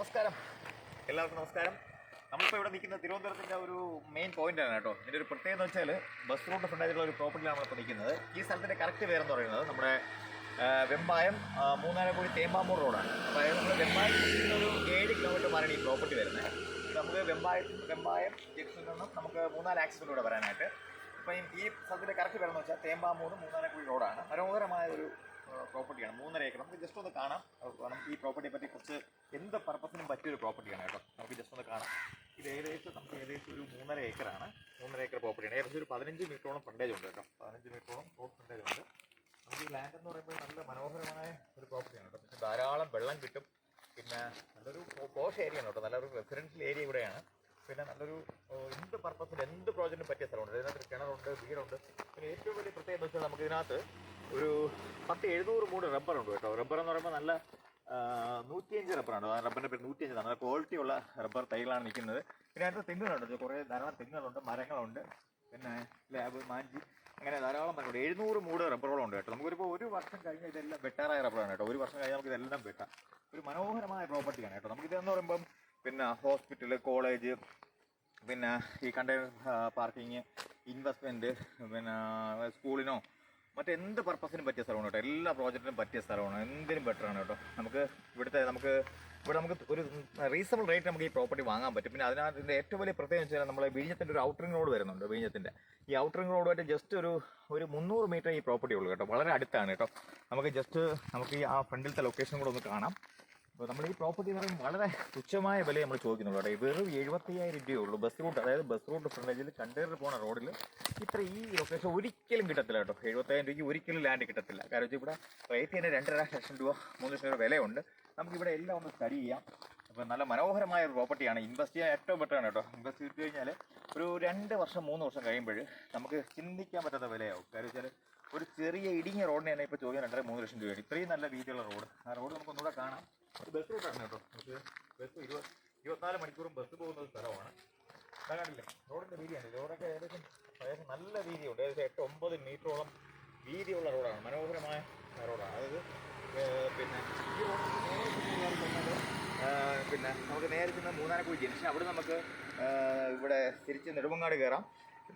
നമസ്കാരം, എല്ലാവർക്കും നമസ്കാരം. നമ്മളിപ്പോൾ ഇവിടെ നിൽക്കുന്ന തിരുവനന്തപുരത്തിൻ്റെ ഒരു മെയിൻ പോയിന്റാണ് കേട്ടോ. ഇതിൻ്റെ ഒരു പ്രത്യേകത എന്ന് വെച്ചാൽ ബസ് റൂട്ട് ഫ്രണ്ടായിട്ടുള്ള ഒരു പ്രോപ്പർട്ടിയിലാണ് നമ്മളിപ്പോൾ നിൽക്കുന്നത്. ഈ സ്ഥലത്തിൻ്റെ കറക്റ്റ് പേരെന്ന് പറയുന്നത് നമ്മുടെ വെമ്പായം മൂന്നാനക്കുഴി തേമ്പാമൂർ റോഡാണ്. അപ്പോൾ അതായത് നമ്മൾ വെമ്പായം ഒരു 7 കിലോമീറ്റർ മാറാണ് ഈ പ്രോപ്പർട്ടി വരുന്നത്. നമുക്ക് വെമ്പായം ജംഗ്ഷനിൽ നിന്നും നമുക്ക് 4 ആക്സിസിലൂടെ വരാനായിട്ട്. അപ്പോൾ ഈ സ്ഥലത്തിൻ്റെ കറക്റ്റ് പേരെന്ന് വെച്ചാൽ തേമ്പാമൂർ മൂന്നാനക്കുഴി റോഡാണ്. മനോഹരമായ ഒരു പ്രോപ്പർട്ടിയാണ്. 3.5 ഏക്കർ. നമുക്ക് ജസ്റ്റ് ഒന്ന് കാണാം. നമുക്ക് ഈ പ്രോപ്പർട്ടിയെ പറ്റി കുറച്ച് എന്ത് പർപ്പസിനും പറ്റിയൊരു പ്രോപ്പർട്ടിയാണ് കേട്ടോ. നമുക്ക് ജസ്റ്റ് ഒന്ന് കാണാം. ഇത് ഏകദേശം ഒരു 3.5 ഏക്കറാണ്. 3.5 ഏക്കർ പ്രോപ്പർട്ടിയാണ്. ഏകദേശം ഒരു 15 മീറ്ററോളം ഫ്രണ്ടേജ് ഉണ്ട് കേട്ടോ. 15 മീറ്ററോളം റോഡ് ഫ്രണ്ടേജ് ഉണ്ട്. നമുക്ക് ഈ ലാൻഡ് എന്ന് പറയുമ്പോൾ നല്ല മനോഹരമായ ഒരു പ്രോപ്പർട്ടിയാണ് കേട്ടോ. പിന്നെ ധാരാളം വെള്ളം കിട്ടും. പിന്നെ നല്ലൊരു പോഷ് ഏരിയ ആണ് കേട്ടോ. നല്ലൊരു റെസിഡൻഷ്യൽ ഏരിയ ഇവിടെയാണ്. പിന്നെ നല്ലൊരു എന്ത് പർപ്പസിന് എന്ത് പ്രോജക്റ്റിനും പറ്റിയ സ്ഥലമുണ്ട്. ഇതിനകത്ത് കിണറുണ്ട്, വീടുണ്ട്. പിന്നെ ഏറ്റവും വലിയ പ്രത്യേകത എന്ന് വെച്ചാൽ നമുക്ക് ഇതിനകത്ത് ഒരു 700 മൂട് റബ്ബറുണ്ട് കേട്ടോ. റബ്ബർ എന്ന് പറയുമ്പോൾ നല്ല 105 റബ്ബറാണ്. ആ റബ്ബറിൻ്റെ പേര് 105 നല്ല ക്വാളിറ്റി ഉള്ള റബ്ബർ തൈകളാണ് നിൽക്കുന്നത്. പിന്നെ അതിനകത്ത് തെങ്ങുകളുണ്ട്, കുറേ ധാരാളം തെങ്ങുകളുണ്ട്, മരങ്ങളുണ്ട്. പിന്നെ ലാബ് മാഞ്ചി അങ്ങനെ ധാരാളം മരങ്ങളുണ്ട്. 700 മൂട് റബ്ബറുകളുണ്ട് കേട്ടോ. നമുക്കൊരിപ്പോൾ 1 വർഷം കഴിഞ്ഞാൽ ഇതെല്ലാം വെട്ടാറായ റബ്ബറാണ് കേട്ടോ. 1 വർഷം കഴിഞ്ഞാൽ നമുക്ക് ഇതെല്ലാം വെട്ടാം. ഒരു മനോഹരമായ പ്രോപ്പർട്ടിയാണ് കേട്ടോ. നമുക്കിതെന്ന് പറയുമ്പം പിന്നെ ഹോസ്പിറ്റൽ, കോളേജ്, പിന്നെ ഈ കണ്ടെയ്നർ പാർക്കിങ്, ഇൻവെസ്റ്റ്മെൻറ്റ്, പിന്നെ സ്കൂളിനോ മറ്റെന്ത് പർപ്പസിനും പറ്റിയ സ്ഥലമാണ് കേട്ടോ. എല്ലാ പ്രോജക്റ്റിനും പറ്റിയ സ്ഥലമാണ്. എന്തിനും ബെറ്ററാണ് കേട്ടോ. ഇവിടെ നമുക്ക് ഒരു റീസണബിൾ റേറ്റ് നമുക്ക് ഈ പ്രോപ്പർട്ടി വാങ്ങാൻ പറ്റും. പിന്നെ അതിനകത്തിൻ്റെ ഏറ്റവും വലിയ പ്രത്യേകത വെച്ചാൽ നമ്മൾ വിഴിഞ്ഞത്തിൻ്റെ ഒരു ഔട്ടറിംഗ് റോഡ് വരുന്നുണ്ട്. വിഴിഞ്ഞത്തിൻ്റെ ഈ ഔട്ടറിംഗ് റോഡുമായിട്ട് ജസ്റ്റ് ഒരു 300 മീറ്റർ ഈ പ്രോപ്പർട്ടി ഉള്ളൂ കേട്ടോ. വളരെ അടുത്താണ് കേട്ടോ. നമുക്ക് ഈ ആ ഫ്രണ്ടിലത്തെ ലൊക്കേഷൻ കൂടെ ഒന്ന് കാണാം. അപ്പോൾ നമ്മൾ ഈ പ്രോപ്പർട്ടി എന്ന് പറയുമ്പോൾ വളരെ തുച്ഛമായ വില നമ്മൾ ചോദിക്കുന്നുള്ളൂ കേട്ടോ. വെറും 75,000 രൂപയേ ഉള്ളൂ. ബസ് റൂട്ട് ഫ്രണ്ടേജിൽ കണ്ടെയ്നർ പോകുന്ന റോഡിൽ ഈ ലൊക്കേഷൻ ഒരിക്കലും കിട്ടത്തില്ല കേട്ടോ. 75,000 രൂപയ്ക്ക് ഒരിക്കലും ലാൻഡ് കിട്ടത്തില്ല. കാരണം വെച്ചാൽ ഇവിടെ റേറ്റ് തന്നെ 2.5 ലക്ഷം രൂപ 3 ലക്ഷം രൂപ വിലയുണ്ട്. നമുക്കിവിടെ എല്ലാം ഒന്ന് സ്റ്റഡി ചെയ്യാം. അപ്പോൾ നല്ല മനോഹരമായ ഒരു പ്രോപ്പർട്ടിയാണ്. ഇൻവെസ്റ്റ് ചെയ്യാൻ ഏറ്റവും ബെറ്ററാണ് കേട്ടോ. ഇൻവെസ്റ്റ് ചെയ്ത് കഴിഞ്ഞാൽ ഒരു 2 വർഷം 3 വർഷം കഴിയുമ്പോൾ നമുക്ക് ചിന്തിക്കാൻ പറ്റാത്ത വിലയാവും. കാര്യം വെച്ചാൽ ഒരു ചെറിയ ഇടുങ്ങിയ റോഡിന് തന്നെ ഇപ്പോൾ ചോദിക്കാൻ 2-3 ലക്ഷം രൂപയാണ്. ഇത്രയും നല്ല രീതിയിലുള്ള റോഡ്. ആ റോഡ് നമുക്കൊന്നുകൂടെ കാണാം. ഒരു ബസ് റൂട്ടാണ് കേട്ടോ. നമുക്ക് ബസ് 24 മണിക്കൂറും ബസ് പോകുന്ന ഒരു സ്ഥലമാണ്. കാണില്ലേ റോഡിൻ്റെ വീതിയാണ്. റോഡൊക്കെ ഏകദേശം നല്ല വീതിയുണ്ട്. ഏകദേശം 8-9 മീറ്ററോളം വീതിയുള്ള റോഡാണ്. മനോഹരമായ റോഡാണ്. അതായത് പിന്നെ ഈ റോഡ് പിന്നെ നമുക്ക് നേരെ ചെന്ന് മൂന്നാനക്കുഴി ജംഗ്ഷൻ, അവിടെ നമുക്ക് ഇവിടെ തിരിച്ച് നെടുമങ്ങാട് കയറാം,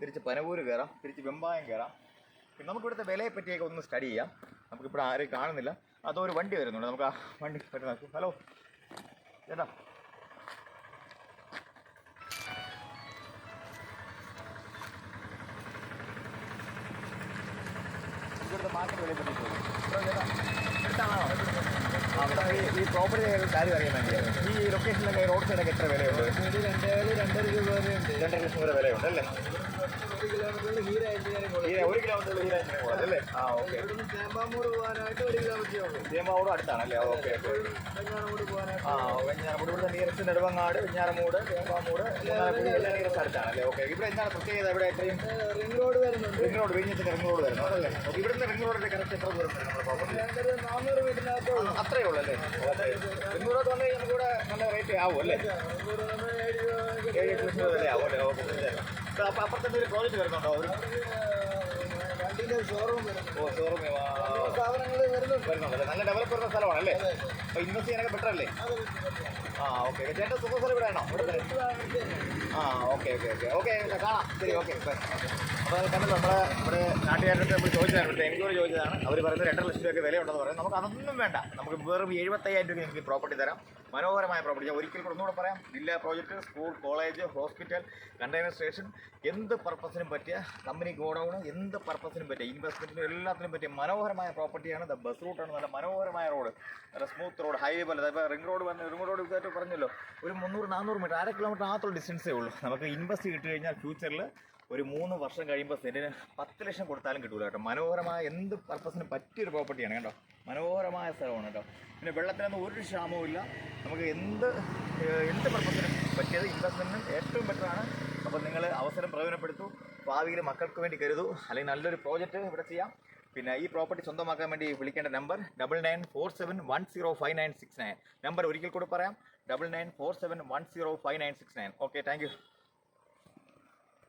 തിരിച്ച് പനവൂര് കയറാം, തിരിച്ച് വെമ്പായം കയറാം. പിന്നെ നമുക്കിവിടുത്തെ വിലയെ പറ്റിയൊക്കെ ഒന്ന് സ്റ്റഡി ചെയ്യാം. നമുക്കിവിടെ ആരെയും കാണുന്നില്ല. അതോ ഒരു വണ്ടി വരുന്നുണ്ട്. നമുക്ക് ആ വണ്ടി പറ്റുന്ന. ഹലോ ചേട്ടാ, ഇവിടുത്തെ മാർക്കറ്റ് വിലയെ പറ്റി ചേട്ടാ എടുത്താണോ? ഈ പ്രോപ്പർട്ടി കാര്യം അറിയാൻ വേണ്ടിയായിരുന്നു. ഈ ലൊക്കേഷനിലൊക്കെ റോഡ് സൈഡൊക്കെ എത്ര വിലയുണ്ട്? 2.5 രൂപ വരെയുണ്ട്. 2.5 ലക്ഷം വരെ വിലയുണ്ട് അല്ലേ? 1 കിലോമീറ്ററിൽ ഹീര എഞ്ചിനീയറിംഗ് കോളേജ് അല്ലേ? ആ ഓക്കെ. തേമ്പാമൂട് പോകാനായിട്ട് 1 കിലോമീറ്റർ ഉള്ളൂ. തേമ്പാമൂട് അടുത്താണല്ലേ? Okay okay. വെഞ്ഞാറമൂട് പോകാനായിട്ട് വെഞ്ഞാറമൂട് ഇവിടുത്തെ നിയറസ്റ്റ് നെടുമങ്ങാട്, വെഞ്ഞാറമൂട്, തേമ്പാമൂട് എല്ലാം നിയറസ്റ്റ് അടുത്താണല്ലേ? ഓക്കെ. ഇവിടെ എന്താണ് പ്രത്യേകത? ഇവിടെ എത്രയും റിംഗ് റോഡ് വരുന്നുണ്ട്. റിംഗ് റോഡ് വിഴിഞ്ഞത്തിന്റെ റിംഗ് റോഡ് വരുന്നുണ്ട് അല്ലേ? ഇവിടുന്ന് റിംഗ് റോഡിന്റെ കറക്റ്റ് എത്ര ദൂരം വരും? നമ്മുടെ പ്രോപ്പർട്ടി 400 മീറ്ററിനകത്ത് അത്രയേ ഉള്ളൂ അല്ലേ? റിംഗ് റോഡ് വന്നു കഴിഞ്ഞാൽ നമുക്ക് ഇവിടെ നല്ല റേറ്റ് ആവും അല്ലേ? 7 ലക്ഷം രൂപ വില ആവും അല്ലേ? ഓക്കെ. അപ്പോൾ അപ്പുറത്തെ ഒരു പ്രോജക്റ്റ് വരുന്നുണ്ടോ? ഒരു വണ്ടിൻ്റെ ഷോറൂം വരുന്നു. ഓ ഷോറൂം സാധനങ്ങൾ വരുന്നുണ്ടല്ലേ? നല്ല ഡെവലപ്പ് വരുന്ന സ്ഥലമാണല്ലേ? അപ്പോൾ ഇൻവെസ്റ്റ് ചെയ്യാനൊക്കെ ബെറ്റർ അല്ലേ? ആ ഓക്കെ. ചേട്ടൻ സുഖ സ്ഥലം ഇവിടെ ആണോ? ഇവിടെ ആ ഓക്കെ ഓക്കെ ഓക്കെ ഓക്കെ കാണാം. ശരി ഓക്കെ. അപ്പോൾ കണ്ടല്ലോ നമ്മുടെ നാട്ടുകാരുടെ നമ്മൾ ചോദിച്ചതാണ്. ഇവിടുത്തെ എൻക്വയറി ചോദിച്ചതാണ്. അവർ പറയുന്നത് 2.5 ലക്ഷം രൂപയ്ക്ക് വിലയുണ്ടെന്ന് പറയുന്നത്. നമുക്ക് അതൊന്നും വേണ്ട. നമുക്ക് വെറും 75,000 രൂപയ്ക്ക് നിങ്ങൾക്ക് പ്രോപ്പർട്ടി തരാം. മനോഹരമായ പ്രോപ്പർട്ടി. ഞാൻ ഒരിക്കൽ കൂടെ ഒന്നുകൂടെ പറയാം. Villa project, school, college, hospital, container station, എന്ത് പർപ്പസിനും പറ്റിയ കമ്പനി ഗോഡൗൺ, എന്ത് പർപ്പസിനും പറ്റിയ ഇൻവെസ്റ്റ്മെൻറ്റിനും എല്ലാത്തിനും പറ്റിയ മനോഹരമായ പ്രോപ്പർട്ടിയാണ്. ബസ് റൂട്ടാണ്. നല്ല മനോഹരമായ റോഡ്, നല്ല സ്മൂത്ത് റോഡ്, ഹൈവേ പോലെ. ഇപ്പോൾ റിംഗ് റോഡ് ഇതായിട്ട് പറഞ്ഞല്ലോ, ഒരു 300-400 മീറ്റർ, 1/2 കിലോമീറ്റർ മാത്രം ഡിസ്റ്റൻസേ ഉള്ളൂ. നമുക്ക് ഇൻവെസ്റ്റ് കിട്ടി കഴിഞ്ഞാൽ ഫ്യൂച്ചറിൽ ഒരു 3 വർഷം കഴിയുമ്പോൾ സെൻറ്റിന് 10 ലക്ഷം കൊടുത്താലും കിട്ടൂല കേട്ടോ. മനോഹരമായ എന്ത് പർപ്പസിന് പറ്റിയൊരു പ്രോപ്പർട്ടിയാണ് കേട്ടോ. മനോഹരമായ സ്ഥലമാണ് കേട്ടോ. പിന്നെ വെള്ളത്തിനൊന്നും ഒരു ക്ഷാമവും ഇല്ല. നമുക്ക് എന്ത് പർപ്പസിനും പറ്റിയത് ഇൻവെസ്റ്റ്മെൻറ്റിനും ഏറ്റവും ബെറ്ററാണ്. അപ്പോൾ നിങ്ങൾ അവസരം പ്രയോജനപ്പെടുത്തൂ. ഭാവിയിൽ മക്കൾക്ക് വേണ്ടി കരുതൂ. അല്ലെങ്കിൽ നല്ലൊരു പ്രോജക്റ്റ് ഇവിടെ ചെയ്യാം. പിന്നെ ഈ പ്രോപ്പർട്ടി സ്വന്തമാക്കാൻ വേണ്ടി വിളിക്കേണ്ട നമ്പർ 9947105969. നമ്പർ ഒരിക്കൽ കൂടി പറയാം, 9947105969. Okay, thank you.